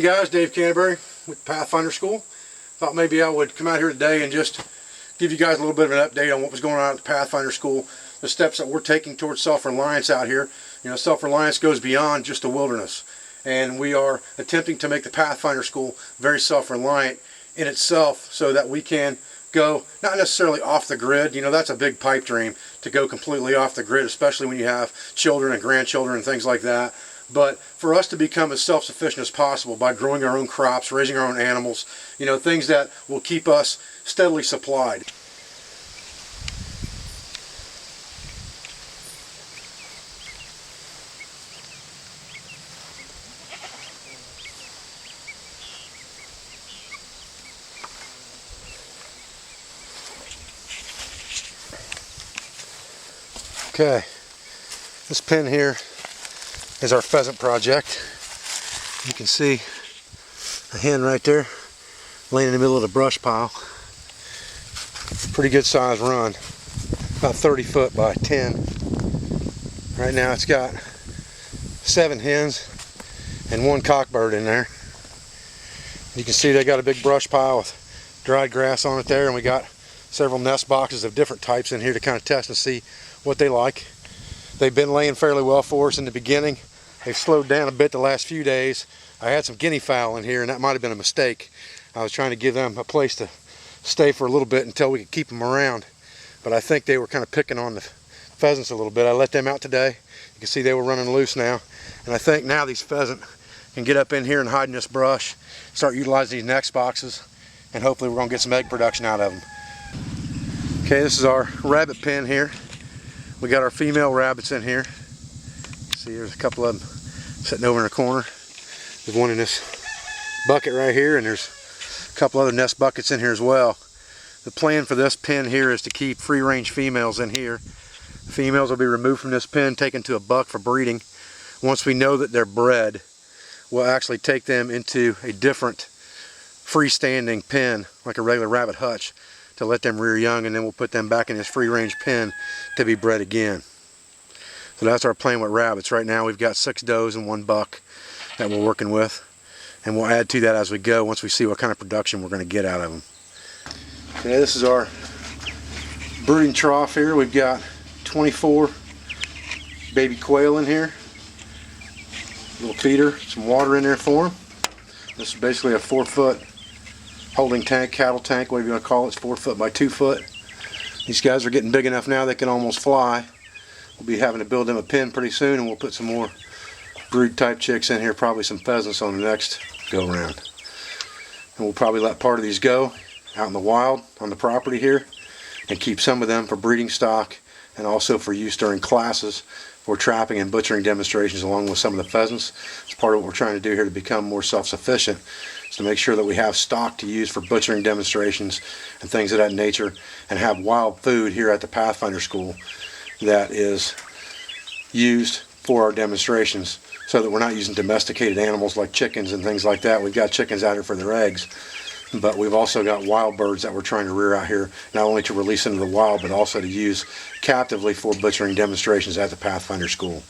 Hey guys, Dave Canterbury with Pathfinder School. Thought maybe I would come out here today and just give you guys a little bit of an update on what was going on at the Pathfinder School, the steps that we're taking towards self-reliance out here. You know, self-reliance goes beyond just the wilderness, and we are attempting to make the Pathfinder School very self-reliant in itself so that we can go not necessarily off the grid. You know, that's a big pipe dream, to go completely off the grid, especially when you have children and grandchildren and things like that. But for us to become as self-sufficient as possible by growing our own crops, raising our own animals, you know, things that will keep us steadily supplied. Okay, this pen here is our pheasant project. You can see a hen right there laying in the middle of the brush pile. Pretty good size run, about 30 foot by 10. Right now it's got 7 hens and 1 cockbird in there. You can see they got a big brush pile with dried grass on it there, and we got several nest boxes of different types in here to kind of test and see what they like. They've been laying fairly well for us in the beginning. They've slowed down a bit the last few days. I had some guinea fowl in here, and that might have been a mistake. I was trying to give them a place to stay for a little bit until we could keep them around. But I think they were kind of picking on the pheasants a little bit. I let them out today. You can see they were running loose now. And I think now these pheasant can get up in here and hide in this brush, start utilizing these nest boxes, and hopefully we're going to get some egg production out of them. Okay, this is our rabbit pen here. We got our female rabbits in here. See, there's a couple of them sitting over in the corner. There's one in this bucket right here, and there's a couple other nest buckets in here as well. The plan for this pen here is to keep free-range females in here. The females will be removed from this pen, taken to a buck for breeding. Once we know that they're bred, we'll actually take them into a different freestanding pen, like a regular rabbit hutch, to let them rear young, and then we'll put them back in this free-range pen to be bred again. So that's our plan with rabbits. Right now we've got 6 does and 1 buck that we're working with, and we'll add to that as we go once we see what kind of production we're going to get out of them. Okay, this is our brooding trough here. We've got 24 baby quail in here, little feeder, some water in there for them. This is basically a 4-foot holding tank, cattle tank, whatever you want to call it. It's 4 foot by 2 foot. These guys are getting big enough now they can almost fly. We'll be having to build them a pen pretty soon, and we'll put some more brood type chicks in here, probably some pheasants on the next go round. And we'll probably let part of these go out in the wild on the property here, and keep some of them for breeding stock and also for use during classes for trapping and butchering demonstrations along with some of the pheasants. It's part of what we're trying to do here to become more self-sufficient, is to make sure that we have stock to use for butchering demonstrations and things of that nature, and have wild food here at the Pathfinder School that is used for our demonstrations, so that we're not using domesticated animals like chickens and things like that. We've got chickens out here for their eggs, but we've also got wild birds that we're trying to rear out here, not only to release into the wild, but also to use captively for butchering demonstrations at the Pathfinder School.